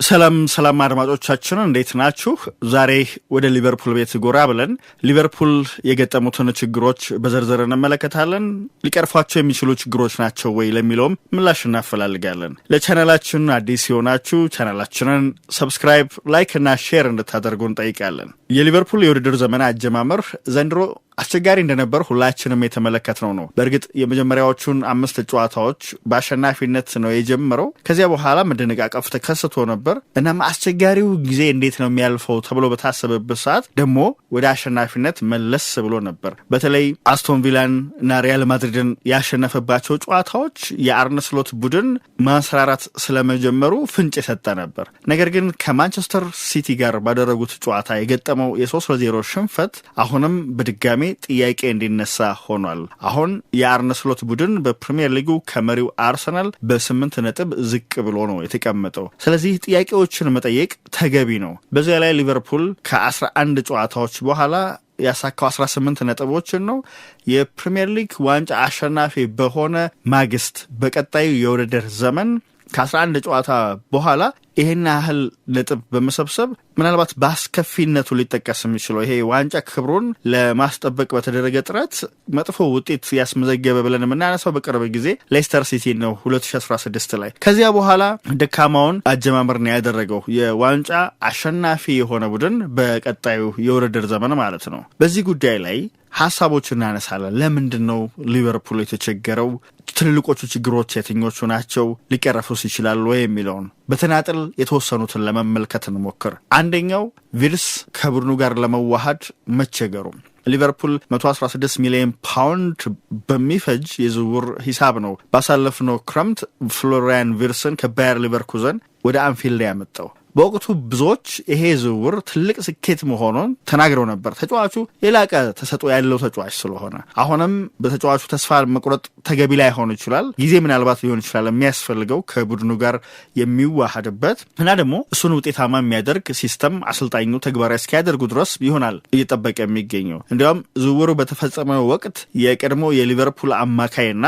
ሰላም አድማጮቻችን እንዴት ናችሁ? ዛሬ ወደ ሊቨርፑል ቤት ጎራ ብለን ሊቨርፑል የገጠሙትን ችግሮች በዝርዝር እንመለከታለን። ሊቀርፏቸው የሚችሉ ችግሮች ናቸው ወይ ለሚለውም ምላሽ እናፈላልጋለን። ለቻናላችን አዲስ የሆናችሁ ቻናላችንን ሰብስክራይብ፣ ላይክ እና ሼር እንድታደርጉ እንጠይቃለን። የሊቨርፑል የውድድር ዘመን አጀማመር ዘንድሮ አስቸጋሪ እንደነበር ሁላችንም የተመለከትነው ነው። በእርግጥ የመጀመሪያዎቹን 5 ጨዋታዎች በአሸናፊነት ነው የጀመረው። ከዚያ በኋላ መደነቃቀፍ ተከስቶ ነበር። እናም አስቸጋሪው ጊዜ እንዴት ነው የሚያልፈው ተብሎ በታሰበበት ሰዓት ደግሞ ወደ አሸናፊነት መለስ ብሎ ነበር። በተለይ አስቶን ቪላን እና ሪያል ማድሪድን ያሸነፈባቸው ጨዋታዎች የአርነ ስሎት ቡድን ማንሰራራት ስለመጀመሩ ፍንጭ የሰጠ ነበር። ነገር ግን ከማንቸስተር ሲቲ ጋር ባደረጉት ጨዋታ የገጠመው የ3-0 ሽንፈት አሁንም በድጋሚ ጥያቄ እንዲነሳ ሆኗል። አሁን የአርነ ስሎት ቡድን በፕሪሚየር ሊጉ ከመሪው አርሰናል በ8 ነጥብ ዝቅ ብሎ ነው የተቀመጠው። ስለዚህ ጥያቄዎችን መጠየቅ ተገቢ ነው። በዚያ ላይ ሊቨርፑል ከ11 ጨዋታዎች በኋላ ያሳካው 18 ነጥቦችን ነው። የፕሪሚየር ሊግ ዋንጫ አሸናፊ በሆነ ማግስት በቀጣዩ የውድድር ዘመን ከ11 ጨዋታ በኋላ ይሄን ያህል ነጥብ በመሰብሰብ ምናልባት በአስከፊነቱ ሊጠቀስ የሚችለው ይሄ ዋንጫ ክብሩን ለማስጠበቅ በተደረገ ጥረት መጥፎ ውጤት ያስመዘገበ ብለን የምናነሳው በቅርብ ጊዜ ሌስተር ሲቲ ነው 2016 ላይ። ከዚያ በኋላ ደካማውን አጀማመር ነው ያደረገው የዋንጫ አሸናፊ የሆነ ቡድን በቀጣዩ የውድድር ዘመን ማለት ነው። በዚህ ጉዳይ ላይ ሀሳቦች እናነሳለን። ለምንድን ነው ሊቨርፑል የተቸገረው? ትልልቆቹ ችግሮች የትኞቹ ናቸው? ሊቀረፉስ ይችላሉ ወይ የሚለውን በተናጥል የተወሰኑትን ለመመልከት እንሞክር። አንደኛው ቪርስ ከቡድኑ ጋር ለመዋሃድ መቸገሩ። ሊቨርፑል 116 ሚሊዮን ፓውንድ በሚፈጅ የዝውውር ሂሳብ ነው ባሳለፍነው ክረምት ፍሎሪያን ቪርስን ከባየር ሊቨርኩዘን ወደ አንፊልድ ያመጣው። በወቅቱ ብዙዎች ይሄ ዝውውር ትልቅ ስኬት መሆኑን ተናግረው ነበር። ተጫዋቹ የላቀ ተሰጥኦ ያለው ተጫዋች ስለሆነ አሁንም በተጫዋቹ ተስፋ መቁረጥ ተገቢ ላይሆን ይችላል። ጊዜ ምናልባት ሊሆን ይችላል የሚያስፈልገው ከቡድኑ ጋር የሚዋሃድበት እና ደግሞ እሱን ውጤታማ የሚያደርግ ሲስተም አሰልጣኙ ተግባራዊ እስኪያደርጉ ድረስ ይሆናል እየጠበቀ የሚገኘው። እንዲያውም ዝውውሩ በተፈጸመ ወቅት የቀድሞ የሊቨርፑል አማካይና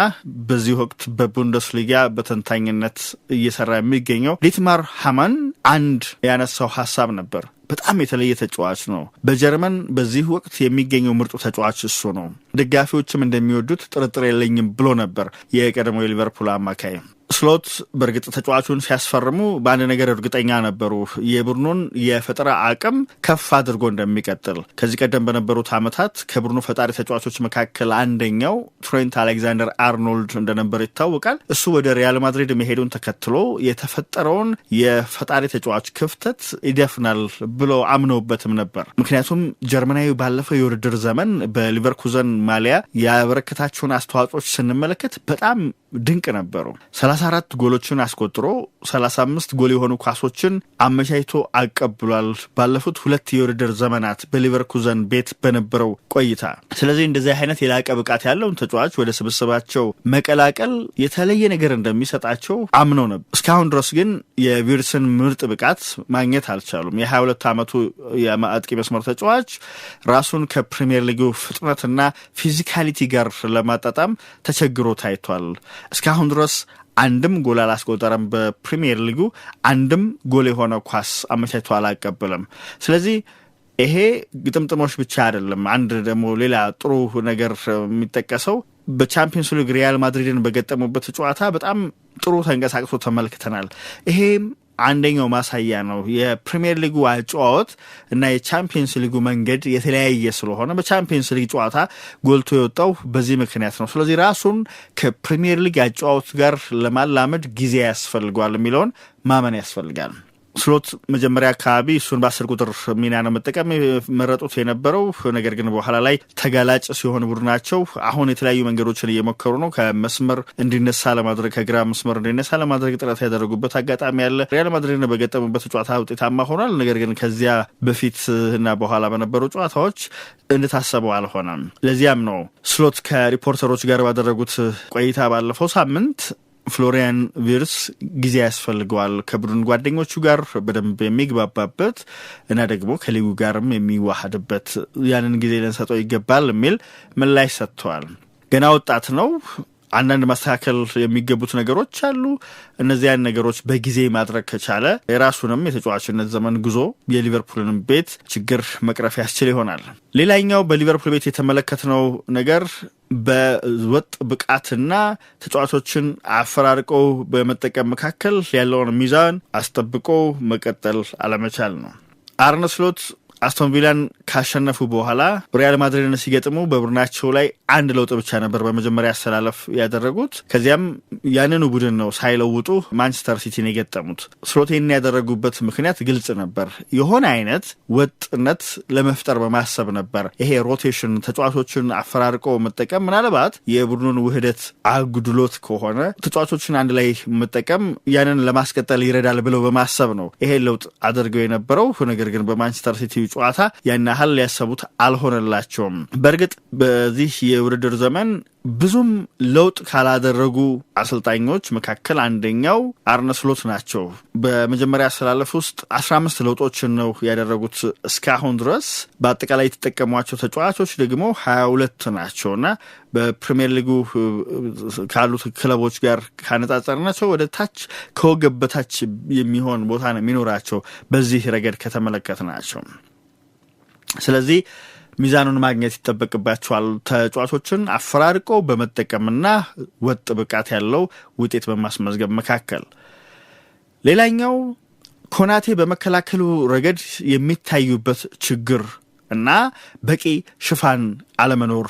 በዚህ ወቅት በቡንደስሊጋ በተንታኝነት እየሰራ የሚገኘው ዲትማር ሃማን አንድ ያነሳው ሀሳብ ነበር። በጣም የተለየ ተጫዋች ነው። በጀርመን በዚህ ወቅት የሚገኘው ምርጡ ተጫዋች እሱ ነው። ደጋፊዎችም እንደሚወዱት ጥርጥር የለኝም ብሎ ነበር የቀድሞ የሊቨርፑል አማካይ። ስሎት በእርግጥ ተጫዋቹን ሲያስፈርሙ በአንድ ነገር እርግጠኛ ነበሩ፣ የቡድኑን የፈጠራ አቅም ከፍ አድርጎ እንደሚቀጥል። ከዚህ ቀደም በነበሩት ዓመታት ከቡድኑ ፈጣሪ ተጫዋቾች መካከል አንደኛው ትሬንት አሌክዛንደር አርኖልድ እንደነበር ይታወቃል። እሱ ወደ ሪያል ማድሪድ መሄዱን ተከትሎ የተፈጠረውን የፈጣሪ ተጫዋች ክፍተት ይደፍናል ብሎ አምነውበትም ነበር። ምክንያቱም ጀርመናዊ ባለፈው የውድድር ዘመን በሊቨርኩዘን ማሊያ ያበረከታቸውን አስተዋጽኦች ስንመለከት በጣም ድንቅ ነበሩ። 34 ጎሎችን አስቆጥሮ 35 ጎል የሆኑ ኳሶችን አመቻችቶ አቀብሏል ባለፉት 2 የውድድር ዘመናት በሊቨርኩዘን ቤት በነበረው ቆይታ። ስለዚህ እንደዚህ አይነት የላቀ ብቃት ያለውን ተጫዋች ወደ ስብስባቸው መቀላቀል የተለየ ነገር እንደሚሰጣቸው አምነው ነበር። እስካሁን ድረስ ግን የቪርስን ምርጥ ብቃት ማግኘት አልቻሉም። የ22 ዓመቱ የአጥቂ መስመር ተጫዋች ራሱን ከፕሪሚየር ሊጉ ፍጥነትና ፊዚካሊቲ ጋር ለማጣጣም ተቸግሮ ታይቷል። እስካሁን ድረስ አንድም ጎል አላስቆጠረም። በፕሪሚየር ሊጉ አንድም ጎል የሆነ ኳስ አመቻችቶ አላቀበለም። ስለዚህ ይሄ ግጥምጥሞች ብቻ አይደለም። አንድ ደግሞ ሌላ ጥሩ ነገር የሚጠቀሰው በቻምፒየንስ ሊግ ሪያል ማድሪድን በገጠሙበት ጨዋታ በጣም ጥሩ ተንቀሳቅሶ ተመልክተናል። ይሄም አንደኛው ማሳያ ነው። የፕሪሚየር ሊጉ አጨዋወት እና የቻምፒየንስ ሊጉ መንገድ የተለያየ ስለሆነ በቻምፒየንስ ሊግ ጨዋታ ጎልቶ የወጣው በዚህ ምክንያት ነው። ስለዚህ ራሱን ከፕሪሚየር ሊግ አጨዋወት ጋር ለማላመድ ጊዜ ያስፈልገዋል የሚለውን ማመን ያስፈልጋል። ስሎት መጀመሪያ አካባቢ እሱን በ10 ቁጥር ሚና ነው መጠቀም መረጡት የነበረው። ነገር ግን በኋላ ላይ ተጋላጭ ሲሆን ቡድናቸው አሁን የተለያዩ መንገዶችን እየሞከሩ ነው። ከመስመር እንዲነሳ ለማድረግ ከግራ መስመር እንዲነሳ ለማድረግ ጥረት ያደረጉበት አጋጣሚ ያለ። ሪያል ማድሪድ በገጠሙበት ጨዋታ ውጤታማ ሆኗል። ነገር ግን ከዚያ በፊት እና በኋላ በነበሩ ጨዋታዎች እንደታሰበው አልሆነም። ለዚያም ነው ስሎት ከሪፖርተሮች ጋር ባደረጉት ቆይታ ባለፈው ሳምንት ፍሎሪያን ቪርስ ጊዜ ያስፈልገዋል ከቡድን ጓደኞቹ ጋር በደንብ የሚግባባበት እና ደግሞ ከሊጉ ጋርም የሚዋሃድበት ያንን ጊዜ ልንሰጠው ይገባል የሚል ምላሽ ሰጥተዋል። ገና ወጣት ነው። አንዳንድ ማስተካከል የሚገቡት ነገሮች አሉ። እነዚያን ነገሮች በጊዜ ማድረግ ከቻለ የራሱንም የተጫዋችነት ዘመን ጉዞ የሊቨርፑልንም ቤት ችግር መቅረፍ ያስችል ይሆናል። ሌላኛው በሊቨርፑል ቤት የተመለከትነው ነገር በወጥ ብቃትና ተጫዋቾችን አፈራርቆ በመጠቀም መካከል ያለውን ሚዛን አስጠብቆ መቀጠል አለመቻል ነው። አርነ ስሎት አስቶን ቪላን ካሸነፉ በኋላ ሪያል ማድሪድን ሲገጥሙ በቡድናቸው ላይ አንድ ለውጥ ብቻ ነበር በመጀመሪያ አሰላለፍ ያደረጉት። ከዚያም ያንኑ ቡድን ነው ሳይለውጡ ማንቸስተር ሲቲን የገጠሙት። ስሎቴን ያደረጉበት ምክንያት ግልጽ ነበር። የሆነ አይነት ወጥነት ለመፍጠር በማሰብ ነበር። ይሄ ሮቴሽን ተጫዋቾችን አፈራርቆ መጠቀም ምናልባት የቡድኑን ውህደት አጉድሎት ከሆነ ተጫዋቾችን አንድ ላይ መጠቀም ያንን ለማስቀጠል ይረዳል ብለው በማሰብ ነው ይሄ ለውጥ አድርገው የነበረው። ነገር ግን በማንቸስተር ሲቲ ጨዋታ ያን ያህል ሊያሰቡት አልሆነላቸውም። በእርግጥ በዚህ የውድድር ዘመን ብዙም ለውጥ ካላደረጉ አሰልጣኞች መካከል አንደኛው አርነ ስሎት ናቸው። በመጀመሪያ አሰላለፍ ውስጥ 15 ለውጦችን ነው ያደረጉት እስካሁን ድረስ። በአጠቃላይ የተጠቀሟቸው ተጫዋቾች ደግሞ 22 ናቸውና በፕሪሚየር ሊጉ ካሉት ክለቦች ጋር ካነጻጸርናቸው ወደ ታች ከወገብ በታች የሚሆን ቦታ ነው የሚኖራቸው በዚህ ረገድ ከተመለከትናቸው። ስለዚህ ሚዛኑን ማግኘት ይጠበቅባቸዋል። ተጫዋቾችን አፈራርቆ በመጠቀምና ወጥ ብቃት ያለው ውጤት በማስመዝገብ መካከል። ሌላኛው ኮናቴ በመከላከሉ ረገድ የሚታዩበት ችግር እና በቂ ሽፋን አለመኖር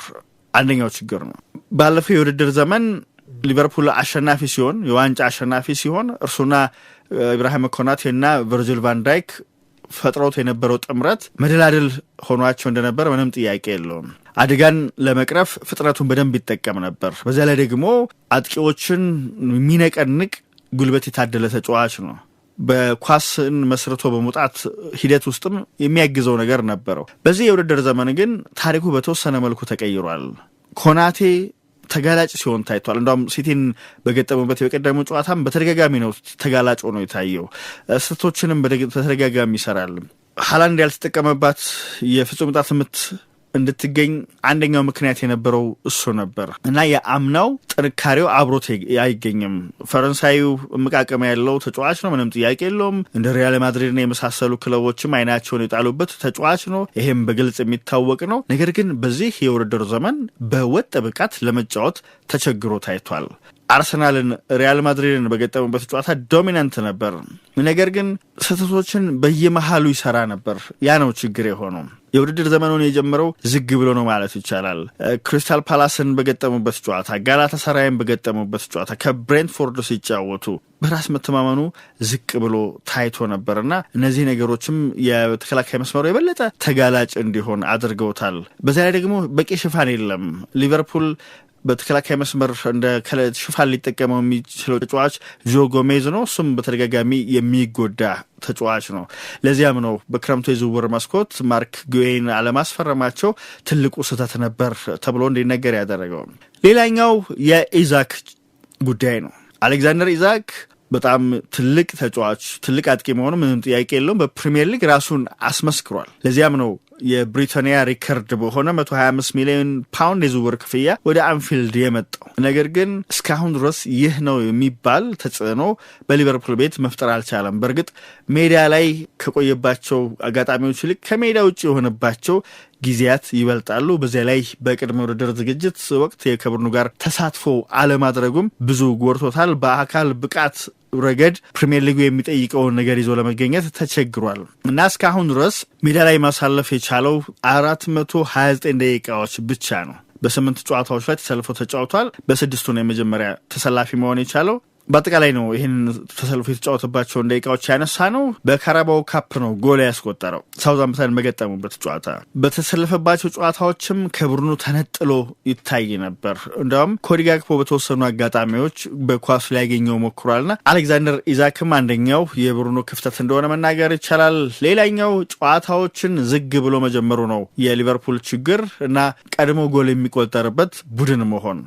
አንደኛው ችግር ነው። ባለፈው የውድድር ዘመን ሊቨርፑል አሸናፊ ሲሆን የዋንጫ አሸናፊ ሲሆን እርሱና ኢብራሂም ኮናቴና ቨርጂል ቫን ዳይክ ፈጥሮት የነበረው ጥምረት መደላደል ሆኗቸው እንደነበር ምንም ጥያቄ የለውም። አደጋን ለመቅረፍ ፍጥነቱን በደንብ ይጠቀም ነበር። በዛ ላይ ደግሞ አጥቂዎችን የሚነቀንቅ ጉልበት የታደለ ተጫዋች ነው። በኳስን መስርቶ በመውጣት ሂደት ውስጥም የሚያግዘው ነገር ነበረው። በዚህ የውድድር ዘመን ግን ታሪኩ በተወሰነ መልኩ ተቀይሯል። ኮናቴ ተጋላጭ ሲሆን ታይቷል። እንደውም ሲቲን በገጠሙበት የቀደሙ ጨዋታም በተደጋጋሚ ነው ተጋላጭ ሆኖ የታየው። ስህተቶችንም በተደጋጋሚ ይሰራል። ሃላንድ ያልተጠቀመባት የፍጹም ቅጣት ምት እንድትገኝ አንደኛው ምክንያት የነበረው እሱ ነበር እና የአምናው ጥንካሬው አብሮት አይገኝም። ፈረንሳዩ መቃቀም ያለው ተጫዋች ነው፣ ምንም ጥያቄ የለውም። እንደ ሪያል ማድሪድና የመሳሰሉ ክለቦችም አይናቸውን የጣሉበት ተጫዋች ነው። ይሄም በግልጽ የሚታወቅ ነው። ነገር ግን በዚህ የውድድር ዘመን በወጥ ብቃት ለመጫወት ተቸግሮ ታይቷል። አርሰናልን፣ ሪያል ማድሪድን በገጠሙበት ጨዋታ ዶሚናንት ነበር። ነገር ግን ስህተቶችን በየመሃሉ ይሰራ ነበር። ያ ነው ችግር የሆነው። የውድድር ዘመኑን የጀመረው ዝግ ብሎ ነው ማለት ይቻላል። ክሪስታል ፓላስን በገጠሙበት ጨዋታ፣ ጋላታሳራይን በገጠሙበት ጨዋታ፣ ከብሬንትፎርድ ሲጫወቱ በራስ መተማመኑ ዝቅ ብሎ ታይቶ ነበርና እነዚህ ነገሮችም የተከላካይ መስመሩ የበለጠ ተጋላጭ እንዲሆን አድርገውታል። በዚያ ላይ ደግሞ በቂ ሽፋን የለም። ሊቨርፑል በተከላካይ መስመር እንደ ሽፋን ሊጠቀመው የሚችለው ተጫዋች ጆ ጎሜዝ ነው። እሱም በተደጋጋሚ የሚጎዳ ተጫዋች ነው። ለዚያም ነው በክረምቱ የዝውውር መስኮት ማርክ ጉዌይን አለማስፈረማቸው ትልቁ ስህተት ነበር ተብሎ እንዲነገር ያደረገው። ሌላኛው የኢዛክ ጉዳይ ነው። አሌክዛንደር ኢዛክ በጣም ትልቅ ተጫዋች፣ ትልቅ አጥቂ መሆኑ ምንም ጥያቄ የለውም። በፕሪሚየር ሊግ ራሱን አስመስክሯል። ለዚያም ነው የብሪታንያ ሪከርድ በሆነ 125 ሚሊዮን ፓውንድ የዝውውር ክፍያ ወደ አንፊልድ የመጣው። ነገር ግን እስካሁን ድረስ ይህ ነው የሚባል ተጽዕኖ በሊቨርፑል ቤት መፍጠር አልቻለም። በእርግጥ ሜዳ ላይ ከቆየባቸው አጋጣሚዎች ይልቅ ከሜዳ ውጭ የሆነባቸው ጊዜያት ይበልጣሉ። በዚያ ላይ በቅድመ ውድድር ዝግጅት ወቅት ከቡድኑ ጋር ተሳትፎ አለማድረጉም ብዙ ጎድቶታል። በአካል ብቃት ረገድ ፕሪሚየር ሊጉ የሚጠይቀውን ነገር ይዞ ለመገኘት ተቸግሯል እና እስካሁን ድረስ ሜዳ ላይ ማሳለፍ የቻለው 429 ደቂቃዎች ብቻ ነው። በ8 ጨዋታዎች ላይ ተሰልፎ ተጫውቷል። በ6ቱ ነው የመጀመሪያ ተሰላፊ መሆን የቻለው። በአጠቃላይ ነው ይህን ተሰልፎ የተጫወተባቸውን ደቂቃዎች ያነሳ ነው። በካራባው ካፕ ነው ጎል ያስቆጠረው ሳውዛምፕተን በገጠሙበት ጨዋታ። በተሰለፈባቸው ጨዋታዎችም ከቡድኑ ተነጥሎ ይታይ ነበር። እንዲያውም ኮዲ ጋክፖ በተወሰኑ አጋጣሚዎች በኳስ ላይ ያገኘው ሞክሯልና አሌክዛንደር ኢዛክም አንደኛው የቡድኑ ክፍተት እንደሆነ መናገር ይቻላል። ሌላኛው ጨዋታዎችን ዝግ ብሎ መጀመሩ ነው የሊቨርፑል ችግር እና ቀድሞ ጎል የሚቆጠርበት ቡድን መሆን።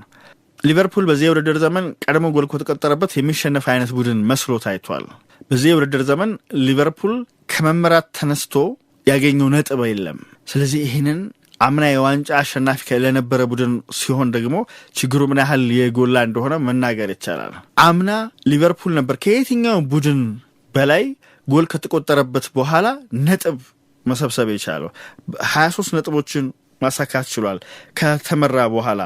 ሊቨርፑል በዚህ የውድድር ዘመን ቀድሞ ጎል ከተቆጠረበት የሚሸነፍ አይነት ቡድን መስሎ ታይቷል። በዚህ የውድድር ዘመን ሊቨርፑል ከመመራት ተነስቶ ያገኘው ነጥብ የለም። ስለዚህ ይህንን አምና የዋንጫ አሸናፊ ለነበረ ቡድን ሲሆን ደግሞ ችግሩ ምን ያህል የጎላ እንደሆነ መናገር ይቻላል። አምና ሊቨርፑል ነበር ከየትኛው ቡድን በላይ ጎል ከተቆጠረበት በኋላ ነጥብ መሰብሰብ የቻለው 23 ነጥቦችን ማሳካት ችሏል ከተመራ በኋላ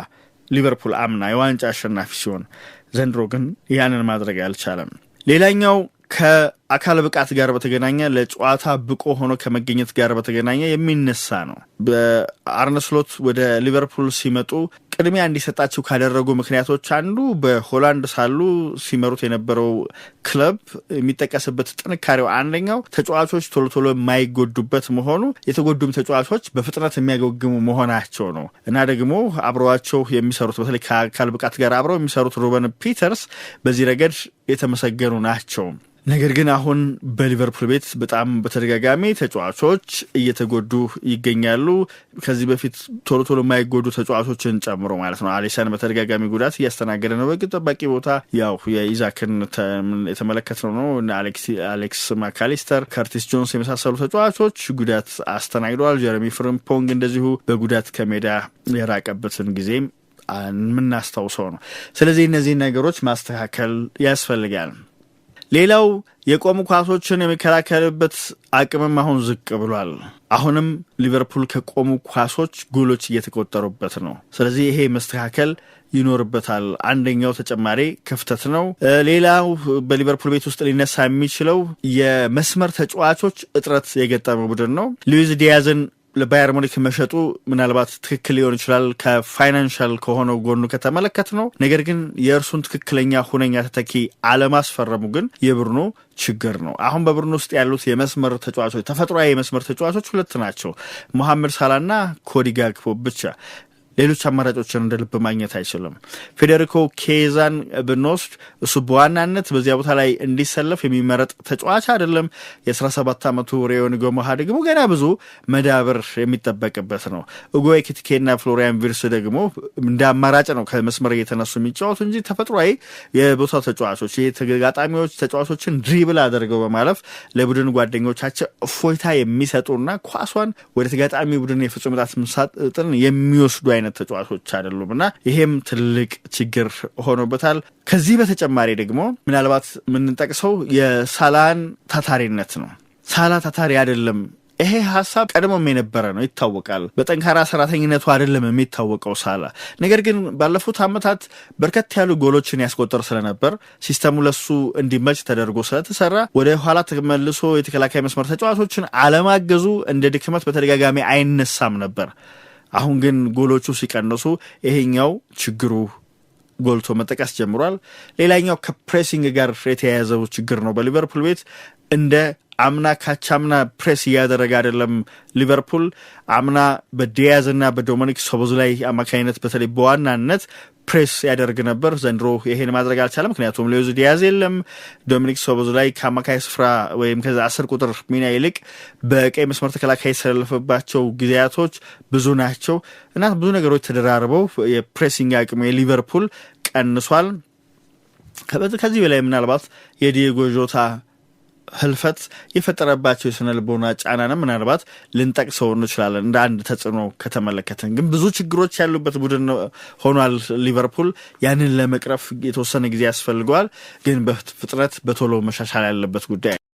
ሊቨርፑል አምና የዋንጫ አሸናፊ ሲሆን፣ ዘንድሮ ግን ያንን ማድረግ አልቻለም። ሌላኛው ከአካል ብቃት ጋር በተገናኘ ለጨዋታ ብቁ ሆኖ ከመገኘት ጋር በተገናኘ የሚነሳ ነው። በአርነ ስሎት ወደ ሊቨርፑል ሲመጡ ቅድሚያ እንዲሰጣቸው ካደረጉ ምክንያቶች አንዱ በሆላንድ ሳሉ ሲመሩት የነበረው ክለብ የሚጠቀስበት ጥንካሬው አንደኛው ተጫዋቾች ቶሎ ቶሎ የማይጎዱበት መሆኑ፣ የተጎዱም ተጫዋቾች በፍጥነት የሚያገግሙ መሆናቸው ነው እና ደግሞ አብረዋቸው የሚሰሩት በተለይ ከአካል ብቃት ጋር አብረው የሚሰሩት ሩበን ፒተርስ በዚህ ረገድ የተመሰገኑ ናቸው። ነገር ግን አሁን በሊቨርፑል ቤት በጣም በተደጋጋሚ ተጫዋቾች እየተጎዱ ይገኛሉ። ከዚህ በፊት ቶሎ ቶሎ የማይጎዱ ተጫዋቾችን ጨምሮ ማለት ነው። አሊሰን በተደጋጋሚ ጉዳት እያስተናገደ ነው። በግብ ጠባቂ ቦታ ያው የኢዛክን የተመለከተው ነው። አሌክስ ማካሊስተር፣ ከርቲስ ጆንስ የመሳሰሉ ተጫዋቾች ጉዳት አስተናግደዋል። ጀረሚ ፍሪምፖንግ እንደዚሁ በጉዳት ከሜዳ የራቀበትን ጊዜም የምናስታውሰው ነው። ስለዚህ እነዚህ ነገሮች ማስተካከል ያስፈልጋል። ሌላው የቆሙ ኳሶችን የሚከላከልበት አቅምም አሁን ዝቅ ብሏል። አሁንም ሊቨርፑል ከቆሙ ኳሶች ጎሎች እየተቆጠሩበት ነው። ስለዚህ ይሄ መስተካከል ይኖርበታል። አንደኛው ተጨማሪ ክፍተት ነው። ሌላው በሊቨርፑል ቤት ውስጥ ሊነሳ የሚችለው የመስመር ተጫዋቾች እጥረት የገጠመው ቡድን ነው። ሉዊስ ዲያዝን ለባየር ሙኒክ መሸጡ ምናልባት ትክክል ሊሆን ይችላል ከፋይናንሻል ከሆነው ጎኑ ከተመለከት ነው። ነገር ግን የእርሱን ትክክለኛ ሁነኛ ተተኪ አለማስፈረሙ ግን የቡድኑ ችግር ነው። አሁን በቡድኑ ውስጥ ያሉት የመስመር ተጫዋቾች ተፈጥሯዊ የመስመር ተጫዋቾች ሁለት ናቸው፣ መሐመድ ሳላና ኮዲ ጋክፖ ብቻ። ሌሎች አማራጮችን እንደ ልብ ማግኘት አይችልም። ፌዴሪኮ ኬዛን ብንወስድ እሱ በዋናነት በዚያ ቦታ ላይ እንዲሰለፍ የሚመረጥ ተጫዋች አይደለም። የ17 ዓመቱ ሬዮን ጎማሃ ደግሞ ገና ብዙ መዳበር የሚጠበቅበት ነው። ኡጎ ኤኪቲኬና ፍሎሪያን ቪርስ ደግሞ እንደ አማራጭ ነው ከመስመር እየተነሱ የሚጫወቱ እንጂ ተፈጥሯዊ የቦታው ተጫዋቾች የተጋጣሚዎች ተጫዋቾችን ድሪብል አድርገው በማለፍ ለቡድን ጓደኞቻቸው እፎይታ የሚሰጡና ኳሷን ወደ ተጋጣሚ ቡድን የፍጹም ቅጣት ምሳጥን የሚወስዱ አይነት ተጫዋቾች አይደሉም እና ይሄም ትልቅ ችግር ሆኖበታል። ከዚህ በተጨማሪ ደግሞ ምናልባት የምንጠቅሰው የሳላን ታታሪነት ነው። ሳላ ታታሪ አይደለም። ይሄ ሀሳብ ቀድሞም የነበረ ነው፣ ይታወቃል። በጠንካራ ሰራተኝነቱ አይደለም የሚታወቀው ሳላ። ነገር ግን ባለፉት ዓመታት በርከት ያሉ ጎሎችን ያስቆጠር ስለነበር ሲስተሙ ለሱ እንዲመች ተደርጎ ስለተሰራ ወደ ኋላ ተመልሶ የተከላካይ መስመር ተጫዋቾችን አለማገዙ እንደ ድክመት በተደጋጋሚ አይነሳም ነበር። አሁን ግን ጎሎቹ ሲቀንሱ ይሄኛው ችግሩ ጎልቶ መጠቀስ ጀምሯል። ሌላኛው ከፕሬሲንግ ጋር የተያያዘው ችግር ነው። በሊቨርፑል ቤት እንደ አምና ካቻምና ፕሬስ እያደረገ አይደለም። ሊቨርፑል አምና በዲያዝ እና በዶሚኒክ ሶቦዝላይ አማካኝነት በተለይ በዋናነት ፕሬስ ያደርግ ነበር። ዘንድሮ ይሄን ማድረግ አልቻለም። ምክንያቱም ሉዊስ ዲያዝ የለም። ዶሚኒክ ሶቦዝላይ ከአማካይ ስፍራ ወይም ከዛ 10 ቁጥር ሚና ይልቅ በቀይ መስመር ተከላካይ የተሰለፈባቸው ጊዜያቶች ብዙ ናቸው እና ብዙ ነገሮች ተደራርበው የፕሬሲንግ አቅሙ የሊቨርፑል ቀንሷል። ከዚህ በላይ ምናልባት የዲየጎ ጆታ ህልፈት የፈጠረባቸው የስነ ልቦና ጫናንም ምናልባት ልንጠቅሰው እንችላለን እንደ አንድ ተጽዕኖ ከተመለከተን። ግን ብዙ ችግሮች ያሉበት ቡድን ሆኗል ሊቨርፑል። ያንን ለመቅረፍ የተወሰነ ጊዜ ያስፈልገዋል። ግን በፍጥነት በቶሎ መሻሻል ያለበት ጉዳይ